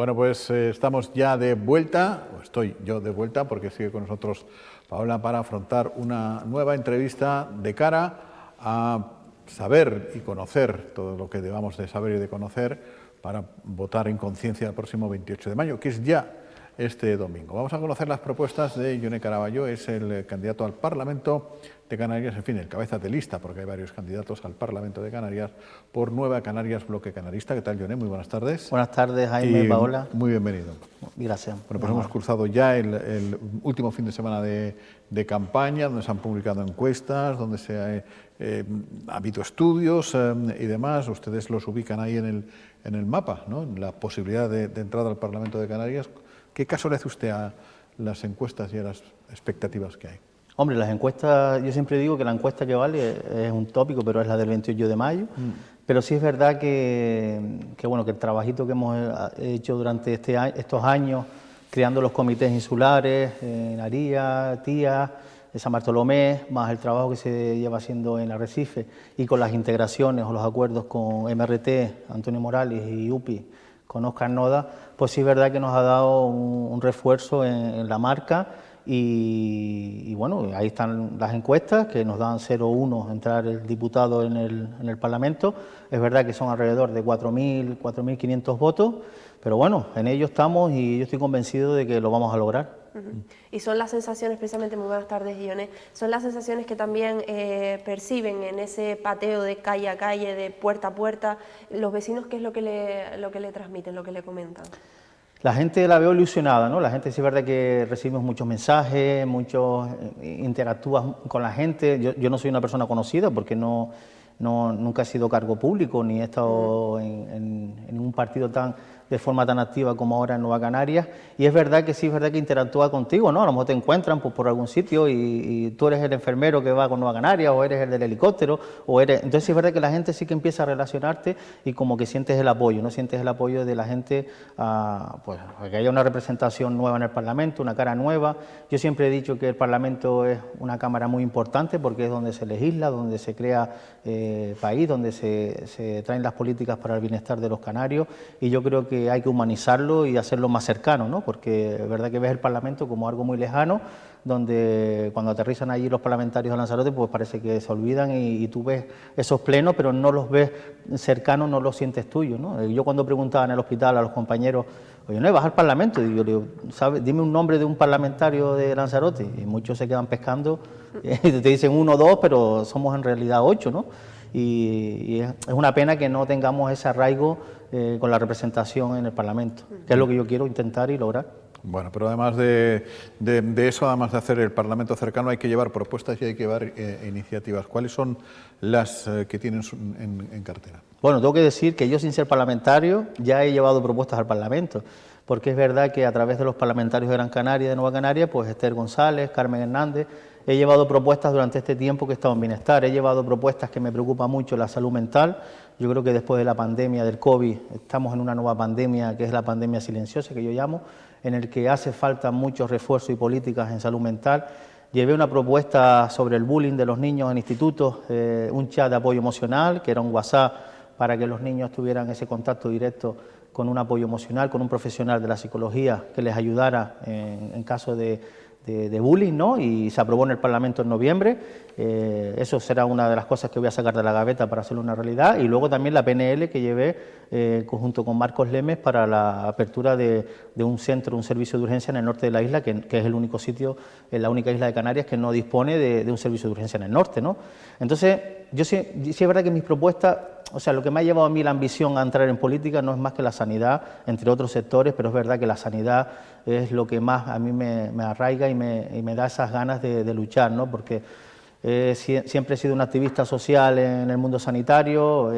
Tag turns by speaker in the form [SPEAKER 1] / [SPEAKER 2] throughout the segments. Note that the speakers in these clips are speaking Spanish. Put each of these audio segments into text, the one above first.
[SPEAKER 1] Bueno, pues estamos ya de vuelta, o estoy yo de vuelta, porque sigue con nosotros Paola para afrontar una nueva entrevista de cara a saber y conocer todo lo que debamos de saber y de conocer para votar en conciencia el próximo 28 de mayo, que es ya este domingo. Vamos a conocer las propuestas de Yone Caraballo, es el candidato al Parlamento de Canarias, en fin, el cabeza de lista, porque hay varios candidatos al Parlamento de Canarias por Nueva Canarias Bloque Canarista. ¿Qué tal, Yone? Muy buenas tardes.
[SPEAKER 2] Buenas tardes, Jaime, Paola.
[SPEAKER 1] Muy bienvenido.
[SPEAKER 2] Gracias.
[SPEAKER 1] Bueno, pues hemos cruzado ya el último fin de semana de campaña, donde se han publicado encuestas, donde ha habido estudios y demás. Ustedes los ubican ahí en el mapa, ¿no? En la posibilidad de entrada al Parlamento de Canarias. ¿Qué caso le hace usted a las encuestas y a las expectativas que hay?
[SPEAKER 2] Hombre, las encuestas, yo siempre digo que la encuesta que vale es un tópico, pero es la del 28 de mayo. Pero sí es verdad que el trabajito que hemos hecho durante estos años, creando los comités insulares, en Aría, Tía, San Bartolomé, más el trabajo que se lleva haciendo en Arrecife y con las integraciones o los acuerdos con MRT, Antonio Morales y UPI, con Óscar Noda, pues sí es verdad que nos ha dado un refuerzo en la marca y bueno, ahí están las encuestas que nos dan 0,1 entrar el diputado en el Parlamento. Es verdad que son alrededor de 4.000, 4.500 votos, pero bueno, en ello estamos y yo estoy convencido de que lo vamos a lograr.
[SPEAKER 3] Y son las sensaciones, precisamente, muy buenas tardes, Yone, son las sensaciones que también perciben en ese pateo de calle a calle, de puerta a puerta, los vecinos. ¿Qué es lo que le transmiten, lo que le comentan?
[SPEAKER 2] La gente la veo ilusionada, ¿no? La gente sí es verdad que recibimos muchos mensajes, interactúas con la gente. Yo no soy una persona conocida porque nunca he sido cargo público ni he estado en un partido de forma tan activa como ahora en Nueva Canarias, y es verdad que sí, es verdad que interactúa contigo, ¿no? A lo mejor te encuentran pues, por algún sitio y tú eres el enfermero que va con Nueva Canarias o eres el del helicóptero, entonces sí es verdad que la gente sí que empieza a relacionarte y como que sientes el apoyo, ¿no? Sientes el apoyo de la gente a que haya una representación nueva en el Parlamento, una cara nueva. Yo siempre he dicho que el Parlamento es una cámara muy importante porque es donde se legisla, donde se crea país, donde se traen las políticas para el bienestar de los canarios, y yo creo que hay que humanizarlo y hacerlo más cercano, ¿no? Porque es verdad que ves el Parlamento como algo muy lejano, donde cuando aterrizan allí los parlamentarios de Lanzarote, pues parece que se olvidan y tú ves esos plenos, pero no los ves cercanos, no los sientes tuyos, ¿no? Yo cuando preguntaba en el hospital a los compañeros, oye, ¿no vas al Parlamento? Y yo le digo, ¿sabes? Dime un nombre de un parlamentario de Lanzarote, y muchos se quedan pescando y te dicen 1 o 2, pero somos en realidad 8, ¿no? Y es una pena que no tengamos ese arraigo con la representación en el Parlamento, que es lo que yo quiero intentar y lograr.
[SPEAKER 1] Bueno, pero además de eso, además de hacer el Parlamento cercano, hay que llevar propuestas y hay que llevar iniciativas. ¿Cuáles son las que tienen en cartera?
[SPEAKER 2] Bueno, tengo que decir que yo, sin ser parlamentario, ya he llevado propuestas al Parlamento, porque es verdad que a través de los parlamentarios de Gran Canaria y de Nueva Canaria, pues Esther González, Carmen Hernández, he llevado propuestas durante este tiempo que he estado en bienestar, he llevado propuestas que me preocupa mucho la salud mental. Yo creo que después de la pandemia del COVID estamos en una nueva pandemia, que es la pandemia silenciosa, que yo llamo, en el que hace falta mucho refuerzo y políticas en salud mental. Llevé una propuesta sobre el bullying de los niños en institutos, un chat de apoyo emocional, que era un WhatsApp para que los niños tuvieran ese contacto directo con un apoyo emocional, con un profesional de la psicología que les ayudara en caso de bullying, ¿no? Y se aprobó en el Parlamento en noviembre. Eso será una de las cosas que voy a sacar de la gaveta para hacerlo una realidad. Y luego también la PNL que llevé junto con Marcos Lemes para la apertura de un centro, un servicio de urgencia en el norte de la isla, que es el único sitio, la única isla de Canarias que no dispone de un servicio de urgencia en el norte, ¿no? Entonces, yo sí es verdad que mis propuestas, o sea, lo que me ha llevado a mí la ambición a entrar en política no es más que la sanidad, entre otros sectores, pero es verdad que la sanidad es lo que más a mí me arraiga y me da esas ganas de luchar, ¿no? Porque siempre he sido un activista social en el mundo sanitario,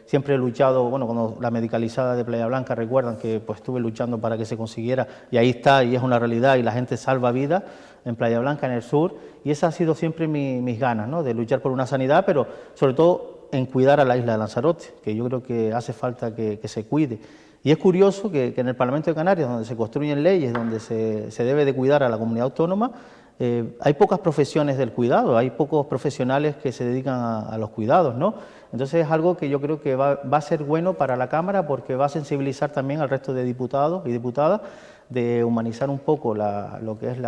[SPEAKER 2] siempre he luchado, bueno, cuando la medicalizada de Playa Blanca, recuerdan que pues estuve luchando para que se consiguiera, y ahí está, y es una realidad, y la gente salva vidas en Playa Blanca, en el sur, y esa ha sido siempre mis ganas, ¿no? De luchar por una sanidad, pero sobre todo en cuidar a la isla de Lanzarote, que yo creo que hace falta que se cuide. Y es curioso que en el Parlamento de Canarias, donde se construyen leyes, donde se debe de cuidar a la comunidad autónoma, Hay pocas profesiones del cuidado, hay pocos profesionales que se dedican a los cuidados, ¿no? Entonces es algo que yo creo que va a ser bueno para la Cámara porque va a sensibilizar también al resto de diputados y diputadas de humanizar un poco lo que es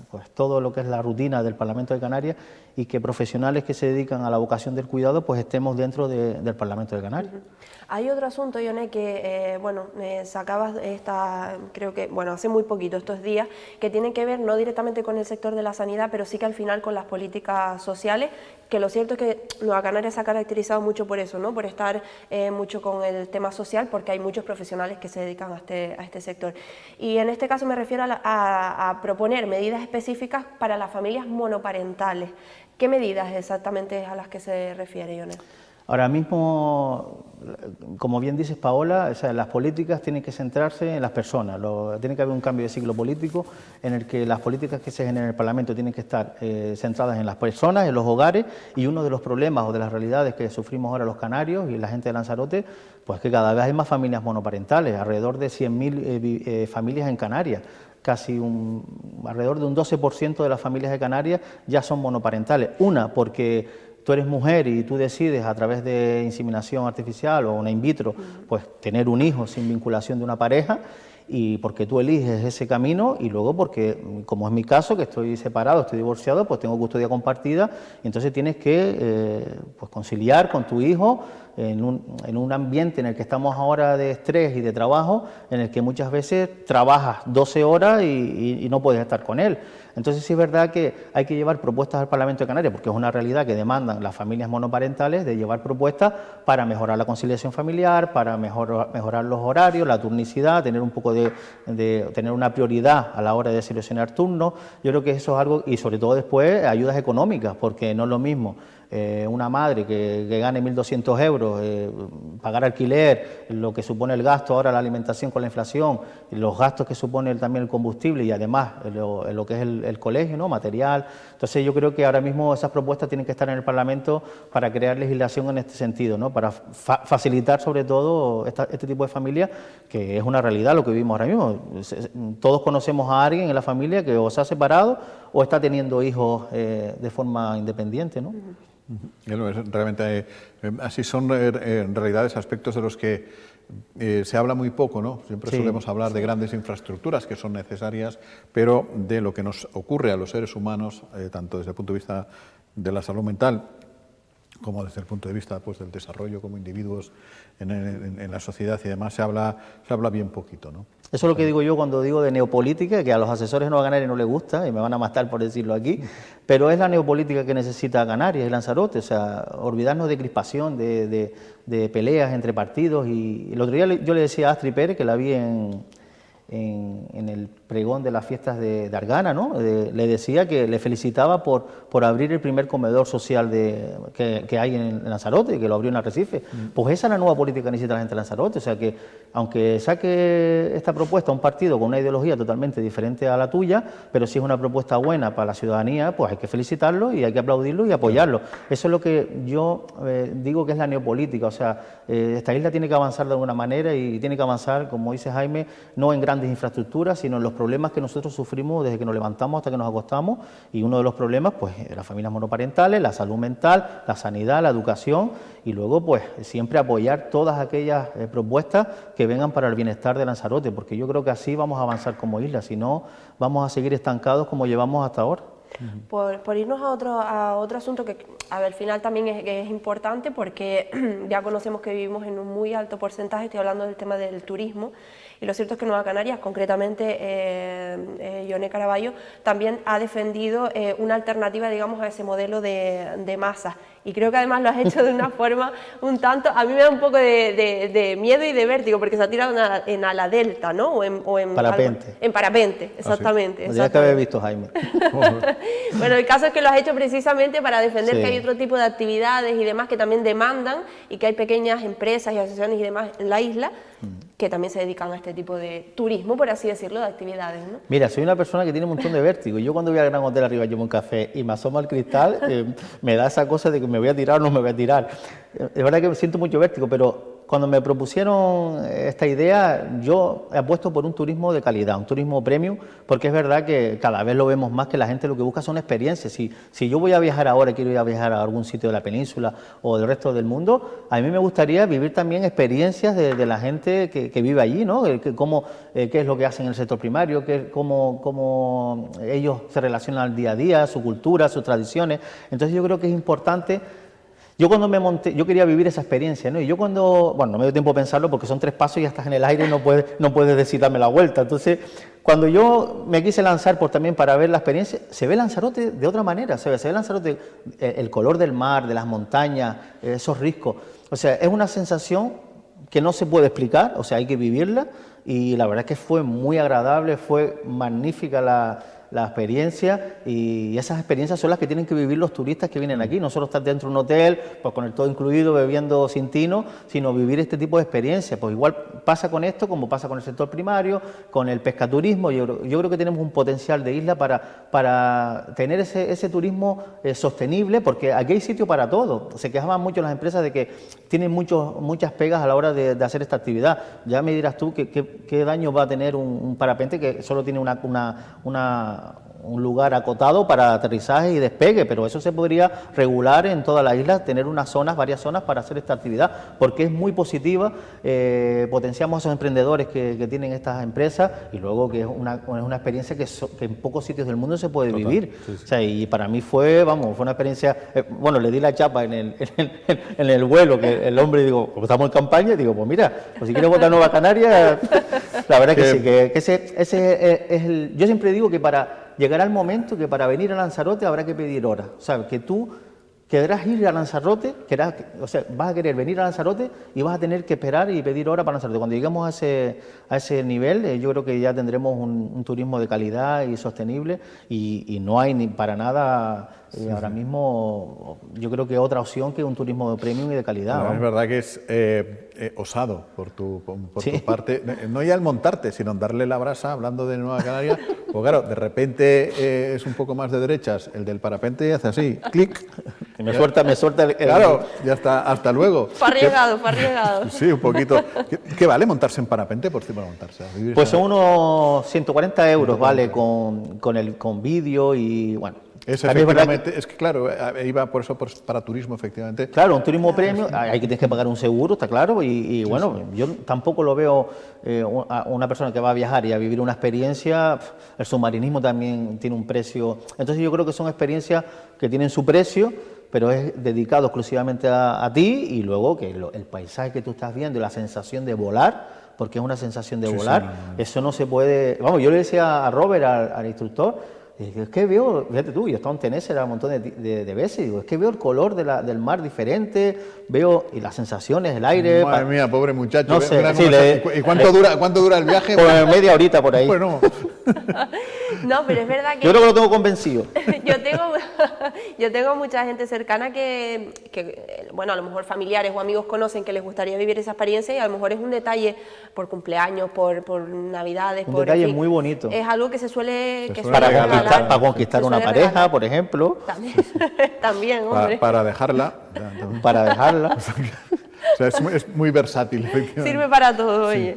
[SPEAKER 2] pues todo lo que es la rutina del Parlamento de Canarias y que profesionales que se dedican a la vocación del cuidado pues estemos dentro del Parlamento de Canarias.
[SPEAKER 3] Hay otro asunto, Ione, que sacabas creo que, hace muy poquito, estos días, que tiene que ver no directamente con el sector de la sanidad, pero sí que al final con las políticas sociales, que lo cierto es que Nueva Canarias se ha caracterizado mucho por eso, ¿no? Por estar mucho con el tema social, porque hay muchos profesionales que se dedican a este sector. Y en este caso me refiero a proponer medidas específicas para las familias monoparentales. ¿Qué medidas exactamente a las que se refiere, Ione?
[SPEAKER 2] Ahora mismo, como bien dices, Paola, o sea, las políticas tienen que centrarse en las personas. Tiene que haber un cambio de ciclo político en el que las políticas que se generen en el Parlamento tienen que estar centradas en las personas, en los hogares, y uno de los problemas o de las realidades que sufrimos ahora los canarios y la gente de Lanzarote, pues que cada vez hay más familias monoparentales, alrededor de 100.000 familias en Canarias. Casi alrededor de un 12% de las familias de Canarias ya son monoparentales. Una, porque tú eres mujer y tú decides a través de inseminación artificial o una in vitro, pues tener un hijo sin vinculación de una pareja, y porque tú eliges ese camino, y luego porque, como es mi caso, que estoy separado, estoy divorciado, pues tengo custodia compartida, y entonces tienes que pues conciliar con tu hijo en un ambiente en el que estamos ahora de estrés y de trabajo, en el que muchas veces trabajas 12 horas y no puedes estar con él. Entonces sí es verdad que hay que llevar propuestas al Parlamento de Canarias, porque es una realidad que demandan las familias monoparentales, de llevar propuestas para mejorar la conciliación familiar, para mejorar los horarios, la turnicidad, tener un poco de tener una prioridad a la hora de seleccionar turnos. Yo creo que eso es algo, y sobre todo después ayudas económicas, porque no es lo mismo una madre que gane 1.200 euros, pagar alquiler, lo que supone el gasto ahora, la alimentación con la inflación, los gastos que supone también el combustible y además lo que es el colegio, ¿no? Material. Entonces yo creo que ahora mismo esas propuestas tienen que estar en el Parlamento para crear legislación en este sentido, ¿no? Para facilitar sobre todo este tipo de familias, que es una realidad lo que vivimos ahora mismo. Todos conocemos a alguien en la familia que o se ha separado o está teniendo hijos de forma independiente, ¿no?
[SPEAKER 1] Realmente así son en realidades aspectos de los que se habla muy poco, ¿no? Siempre solemos hablar de grandes infraestructuras que son necesarias, pero de lo que nos ocurre a los seres humanos, tanto desde el punto de vista de la salud mental como desde el punto de vista pues, del desarrollo como individuos en la sociedad y demás, se habla bien poquito, ¿no?
[SPEAKER 2] Eso es lo que digo yo cuando digo de neopolítica, que a los asesores de Nueva Canarias no les gusta y me van a matar por decirlo aquí, pero es la neopolítica que necesita Canarias y Lanzarote, o sea, olvidarnos de crispación, de peleas entre partidos. Y el otro día yo le decía a Astrid Pérez, que la vi en el pregón de las fiestas de Argana, ¿no? Le decía que le felicitaba por abrir el primer comedor social que hay en Lanzarote, que lo abrió en Arrecife. Pues esa es la nueva política que necesita la gente de Lanzarote, o sea que aunque saque esta propuesta a un partido con una ideología totalmente diferente a la tuya, pero si es una propuesta buena para la ciudadanía, pues hay que felicitarlo y hay que aplaudirlo y apoyarlo. Eso es lo que yo digo que es la neopolítica, o sea, esta isla tiene que avanzar de alguna manera y tiene que avanzar, como dice Jaime, no en grandes infraestructuras, sino en los problemas que nosotros sufrimos desde que nos levantamos hasta que nos acostamos, y uno de los problemas, pues, las familias monoparentales, la salud mental, la sanidad, la educación, y luego, pues, siempre apoyar todas aquellas propuestas que vengan para el bienestar de Lanzarote, porque yo creo que así vamos a avanzar como isla, si no, vamos a seguir estancados como llevamos hasta ahora.
[SPEAKER 3] Por irnos a otro asunto que al final también es importante, porque ya conocemos que vivimos en un muy alto porcentaje, estoy hablando del tema del turismo, y lo cierto es que Nueva Canarias, concretamente Ione Caraballo, también ha defendido una alternativa, digamos, a ese modelo de masas. Y creo que además lo has hecho de una forma un tanto, a mí me da un poco de miedo y de vértigo, porque se ha tirado en ala delta, ¿no? O en
[SPEAKER 2] parapente.
[SPEAKER 3] En parapente, exactamente.
[SPEAKER 2] ¿Ah, sí? Tendría que haber visto, Jaime.
[SPEAKER 3] Bueno, el caso es que lo has hecho precisamente para defender
[SPEAKER 2] sí.
[SPEAKER 3] Que hay otro tipo de actividades y demás que también demandan, y que hay pequeñas empresas y asociaciones y demás en la isla que también se dedican a este tipo de turismo, por así decirlo, de actividades, ¿no?
[SPEAKER 2] Mira, soy una persona que tiene un montón de vértigo. Yo cuando voy al Gran Hotel arriba llevo un café y me asomo al cristal, me da esa cosa de que me voy a tirar o no me voy a tirar. Es verdad que siento mucho vértigo, pero cuando me propusieron esta idea, yo he apuesto por un turismo de calidad, un turismo premium, porque es verdad que cada vez lo vemos más, que la gente lo que busca son experiencias. Si yo voy a viajar ahora, quiero ir a viajar a algún sitio de la península o del resto del mundo, a mí me gustaría vivir también experiencias de la gente que vive allí, ¿no? Qué es lo que hacen en el sector primario, cómo ellos se relacionan al día a día, su cultura, sus tradiciones. Entonces yo creo que es importante. Yo cuando me monté, yo quería vivir esa experiencia, ¿no? Y yo cuando, bueno, no me dio tiempo a pensarlo porque son 3 pasos y ya estás en el aire y no puedes decir dame la vuelta. Entonces, cuando yo me quise lanzar también para ver la experiencia, se ve Lanzarote de otra manera, se ve Lanzarote, el color del mar, de las montañas, esos riscos. O sea, es una sensación que no se puede explicar, o sea, hay que vivirla, y la verdad es que fue muy agradable, fue magnífica la experiencia, y esas experiencias son las que tienen que vivir los turistas que vienen aquí, no solo estar dentro de un hotel, pues con el todo incluido, bebiendo sin tino, sino vivir este tipo de experiencias. Pues igual pasa con esto como pasa con el sector primario, con el pescaturismo. Yo creo que tenemos un potencial de isla para tener ese turismo sostenible, porque aquí hay sitio para todo. Se quejaban mucho las empresas de que tienen muchas pegas a la hora de hacer esta actividad. Ya me dirás tú qué daño va a tener un parapente que solo tiene un lugar acotado para aterrizaje y despegue, pero eso se podría regular en toda la isla, tener varias zonas para hacer esta actividad, porque es muy positiva, potenciamos a esos emprendedores que tienen estas empresas, y luego que es una experiencia que en pocos sitios del mundo se puede vivir. Sí. O sea, y para mí fue una experiencia, bueno, le di la chapa en el vuelo, que el hombre, digo, como estamos en campaña, digo, pues mira, pues si quieres votar Nueva Canaria, la verdad que sí, que ese es yo siempre digo que llegará el momento que para venir a Lanzarote habrá que pedir hora. O sea, que tú querrás ir a Lanzarote, vas a querer venir a Lanzarote y vas a tener que esperar y pedir hora para Lanzarote. Cuando lleguemos a ese nivel, yo creo que ya tendremos un turismo de calidad y sostenible, y no hay ni para nada ahora mismo, yo creo que otra opción que un turismo de premium y de calidad.
[SPEAKER 1] Bueno, es verdad que es osado por tu parte, no ya el montarte, sino darle la brasa, hablando de Nueva Canaria, pues claro, de repente es un poco más de derechas el del parapente y hace así, clic.
[SPEAKER 2] Y me suelta
[SPEAKER 1] Claro, ya está, hasta luego.
[SPEAKER 3] Fue arriesgado.
[SPEAKER 1] Sí, un poquito. ¿Qué vale montarse en parapente? Por cierto, montarse.
[SPEAKER 2] Pues son unos 140 euros, vale, con vídeo y bueno.
[SPEAKER 1] Es que claro, iba por eso para turismo, efectivamente.
[SPEAKER 2] Claro, un turismo premium, hay que tienes que pagar un seguro, está claro, y bueno, sí. Yo tampoco lo veo una persona que va a viajar y a vivir una experiencia. El submarinismo también tiene un precio, entonces yo creo que son experiencias que tienen su precio, pero es dedicado exclusivamente a ti, y luego que el paisaje que tú estás viendo y la sensación de volar, porque es una sensación de volar, sí. Eso no se puede. Vamos, yo le decía a Robert, al instructor, es que veo, fíjate tú, yo he estado en Tenerife un montón de veces, y digo, es que veo el color del mar diferente, veo y las sensaciones, el aire.
[SPEAKER 1] Madre mía, pobre muchacho.
[SPEAKER 2] No sé, sí,
[SPEAKER 1] ¿Y cuánto dura el viaje?
[SPEAKER 2] Pues media horita por ahí.
[SPEAKER 1] Bueno.
[SPEAKER 3] No, pero es verdad que...
[SPEAKER 2] Yo creo que lo tengo convencido.
[SPEAKER 3] yo tengo mucha gente cercana que, bueno, a lo mejor familiares o amigos conocen que les gustaría vivir esa experiencia, y a lo mejor es un detalle por cumpleaños, por navidades.
[SPEAKER 2] Un detalle muy bonito.
[SPEAKER 3] Es algo que se suele
[SPEAKER 2] para conquistar una pareja, regalar. Por ejemplo.
[SPEAKER 3] También, hombre.
[SPEAKER 1] Para dejarla.
[SPEAKER 2] Para dejarla.
[SPEAKER 1] O sea, es muy versátil, efectivamente.
[SPEAKER 3] Sirve para todo,
[SPEAKER 1] sí.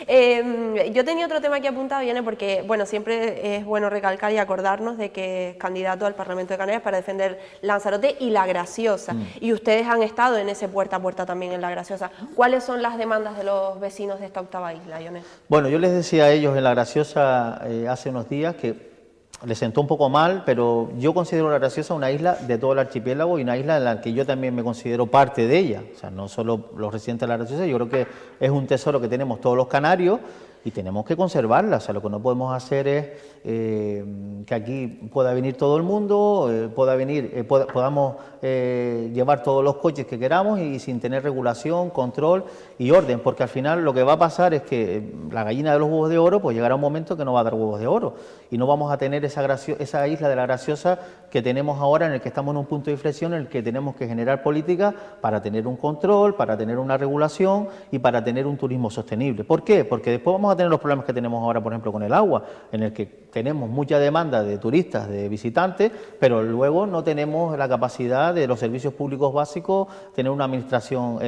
[SPEAKER 3] Oye. Yo tenía otro tema aquí apuntado, Ione, porque, bueno, siempre es bueno recalcar y acordarnos de que es candidato al Parlamento de Canarias para defender Lanzarote y La Graciosa. Y ustedes han estado en ese puerta a puerta también en La Graciosa. ¿Cuáles son las demandas de los vecinos de esta octava isla, Ione?
[SPEAKER 2] Bueno, yo les decía a ellos en La Graciosa hace unos días que les sentó un poco mal, pero yo considero La Graciosa una isla de todo el archipiélago y una isla en la que yo también me considero parte de ella. O sea, no solo los residentes de La Graciosa, yo creo que es un tesoro que tenemos todos los canarios y tenemos que conservarla. O sea, lo que no podemos hacer es que aquí pueda venir todo el mundo, podamos llevar todos los coches que queramos y sin tener regulación, control y orden, porque al final lo que va a pasar es que la gallina de los huevos de oro, pues llegará un momento que no va a dar huevos de oro y no vamos a tener esa isla de La Graciosa que tenemos ahora, en el que estamos en un punto de inflexión en el que tenemos que generar políticas para tener un control, para tener una regulación y para tener un turismo sostenible. ¿Por qué? Porque después vamos vamos a tener los problemas que tenemos ahora, por ejemplo, con el agua, en el que tenemos mucha demanda de turistas, de visitantes, pero luego no tenemos la capacidad de los servicios públicos básicos, tener una administración,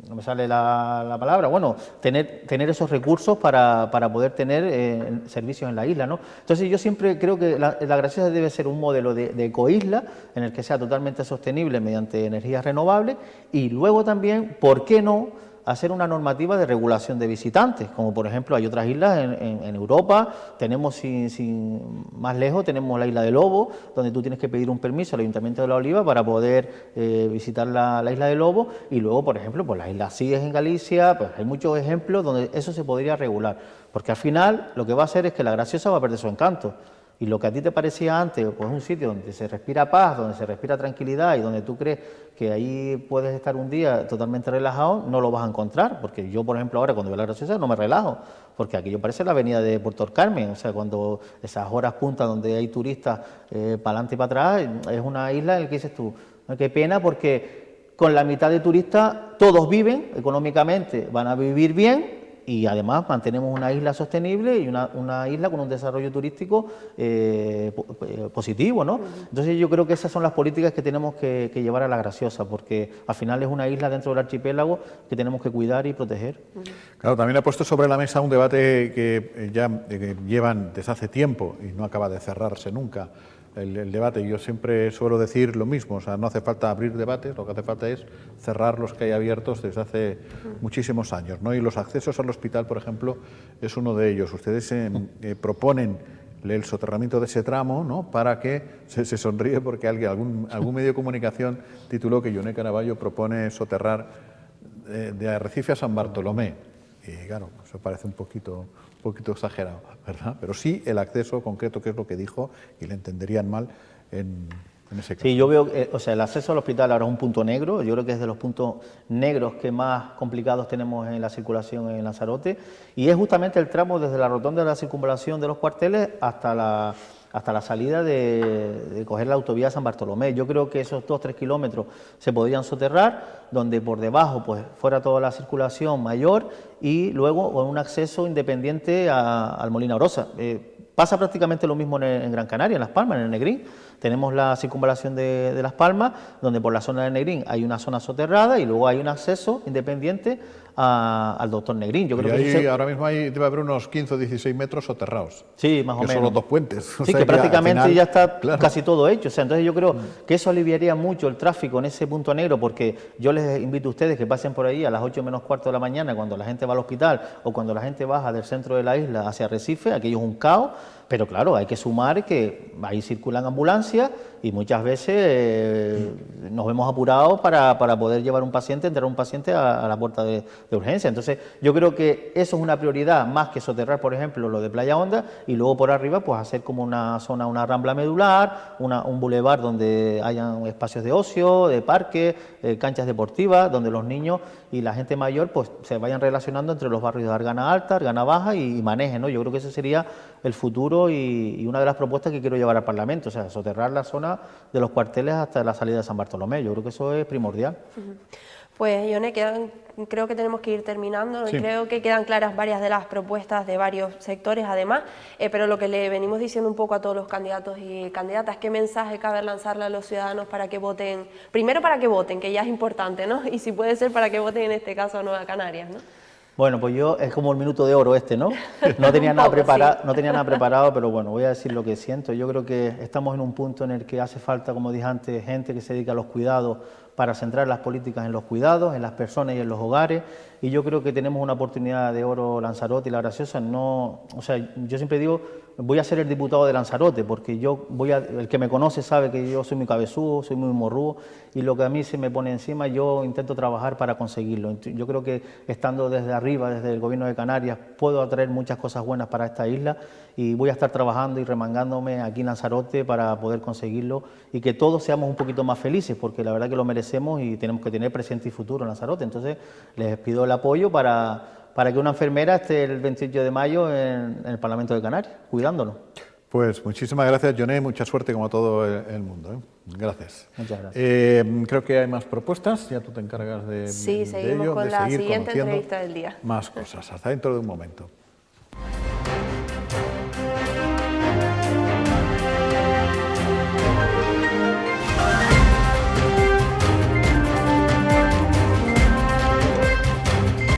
[SPEAKER 2] no me sale la palabra, bueno, tener esos recursos para poder tener servicios en la isla, ¿no? Entonces yo siempre creo que la Graciosa debe ser un modelo de ecoisla en el que sea totalmente sostenible mediante energías renovables y luego también, ¿por qué no?, hacer una normativa de regulación de visitantes, como por ejemplo hay otras islas en Europa, tenemos sin más lejos, tenemos la isla de Lobo, donde tú tienes que pedir un permiso al Ayuntamiento de La Oliva para poder visitar la isla de Lobo, y luego por ejemplo pues las islas Cíes en Galicia, pues hay muchos ejemplos donde eso se podría regular, porque al final lo que va a hacer es que la Graciosa va a perder su encanto. Y lo que a ti te parecía antes, pues un sitio donde se respira paz, donde se respira tranquilidad y donde tú crees que ahí puedes estar un día totalmente relajado, no lo vas a encontrar. Porque yo, por ejemplo, ahora cuando veo la Graciosa no me relajo, porque aquello parece la avenida de Puerto del Carmen. O sea, cuando esas horas puntas donde hay turistas para adelante y para atrás, es una isla en la que dices tú, qué pena, porque con la mitad de turistas todos viven económicamente, van a vivir bien, y además mantenemos una isla sostenible y una isla con un desarrollo turístico positivo, ¿no? Entonces yo creo que esas son las políticas que tenemos que llevar a la Graciosa, porque al final es una isla dentro del archipiélago que tenemos que cuidar y proteger.
[SPEAKER 1] Claro, también ha puesto sobre la mesa un debate que ya llevan desde hace tiempo y no acaba de cerrarse nunca. El debate, yo siempre suelo decir lo mismo, o sea, no hace falta abrir debates, lo que hace falta es cerrar los que hay abiertos desde hace muchísimos años, ¿no? Y los accesos al hospital, por ejemplo, es uno de ellos. Ustedes proponen el soterramiento de ese tramo, ¿no?, para que se sonríe porque algún medio de comunicación tituló que Yone Caraballo propone soterrar de Arrecife a San Bartolomé. Y claro, eso parece un poquito exagerado, ¿verdad? Pero sí el acceso concreto, que es lo que dijo, y le entenderían mal en ese caso.
[SPEAKER 2] Sí, yo veo, el acceso al hospital ahora es un punto negro, yo creo que es de los puntos negros que más complicados tenemos en la circulación en Lanzarote, y es justamente el tramo desde la rotonda de la circunvalación de los cuarteles hasta la salida de coger la autovía de San Bartolomé. Yo creo que esos 2-3 kilómetros se podrían soterrar, donde por debajo pues fuera toda la circulación mayor y luego con un acceso independiente al Molina Orosa. Pasa prácticamente lo mismo en Gran Canaria, en Las Palmas, en el Negrín. Tenemos la circunvalación de Las Palmas, donde por la zona del Negrín hay una zona soterrada y luego hay un acceso independiente al Doctor Negrín. Yo creo que
[SPEAKER 1] ahora mismo debe haber unos 15 o 16 metros soterrados.
[SPEAKER 2] Sí, más o menos.
[SPEAKER 1] Son los dos puentes.
[SPEAKER 2] Sí, que prácticamente ya está casi todo hecho. O sea, entonces yo creo que eso aliviaría mucho el tráfico en ese punto negro, porque yo les invito a ustedes que pasen por ahí a las 8 menos cuarto de la mañana, cuando la gente va al hospital o cuando la gente baja del centro de la isla hacia Arrecife, aquello es un caos. Pero claro, hay que sumar que ahí circulan ambulancias y muchas veces nos vemos apurados para poder llevar un paciente, entrar un paciente a la puerta de urgencia. Entonces yo creo que eso es una prioridad, más que soterrar, por ejemplo, lo de Playa Honda, y luego por arriba pues hacer como una zona, una rambla medular, un bulevar donde hayan espacios de ocio, de parque, canchas deportivas, donde los niños y la gente mayor pues se vayan relacionando entre los barrios de Argana Alta, Argana Baja y manejen, ¿no? Yo creo que ese sería el futuro y una de las propuestas que quiero llevar al Parlamento, o sea, soterrar la zona de los cuarteles hasta la salida de San Bartolomé. Yo creo que eso es primordial.
[SPEAKER 3] Pues, Yone, creo que tenemos que ir terminando. Sí. Creo que quedan claras varias de las propuestas de varios sectores, además, pero lo que le venimos diciendo un poco a todos los candidatos y candidatas, ¿qué mensaje cabe lanzarle a los ciudadanos para que voten? Primero, para que voten, que ya es importante, ¿no? Y si puede ser, para que voten en este caso a Nueva Canarias, ¿no?
[SPEAKER 2] Bueno, pues yo, es como el minuto de oro ¿no? No tenía nada preparado, pero bueno, voy a decir lo que siento. Yo creo que estamos en un punto en el que hace falta, como dije antes, gente que se dedica a los cuidados, para centrar las políticas en los cuidados, en las personas y en los hogares, y yo creo que tenemos una oportunidad de oro Lanzarote y La Graciosa. No, o sea, yo siempre digo, voy a ser el diputado de Lanzarote, porque el que me conoce sabe que yo soy muy cabezudo, soy muy morrudo, y lo que a mí se me pone encima, yo intento trabajar para conseguirlo. Yo creo que estando desde arriba, desde el Gobierno de Canarias, puedo atraer muchas cosas buenas para esta isla, y voy a estar trabajando y remangándome aquí en Lanzarote para poder conseguirlo, y que todos seamos un poquito más felices, porque la verdad que lo merecemos y tenemos que tener presente y futuro en Lanzarote. Entonces les pido el apoyo para que una enfermera esté el 28 de mayo en el Parlamento de Canarias, cuidándolo.
[SPEAKER 1] Pues muchísimas gracias, Yoné, mucha suerte como a todo el mundo. Gracias.
[SPEAKER 2] Muchas gracias.
[SPEAKER 1] Creo que hay más propuestas, ya tú te encargas de,
[SPEAKER 3] Sí,
[SPEAKER 1] de
[SPEAKER 3] seguimos
[SPEAKER 1] ello,
[SPEAKER 3] con
[SPEAKER 1] de
[SPEAKER 3] la
[SPEAKER 1] seguir
[SPEAKER 3] siguiente
[SPEAKER 1] conociendo
[SPEAKER 3] entrevista del día.
[SPEAKER 1] más cosas. Hasta dentro de un momento.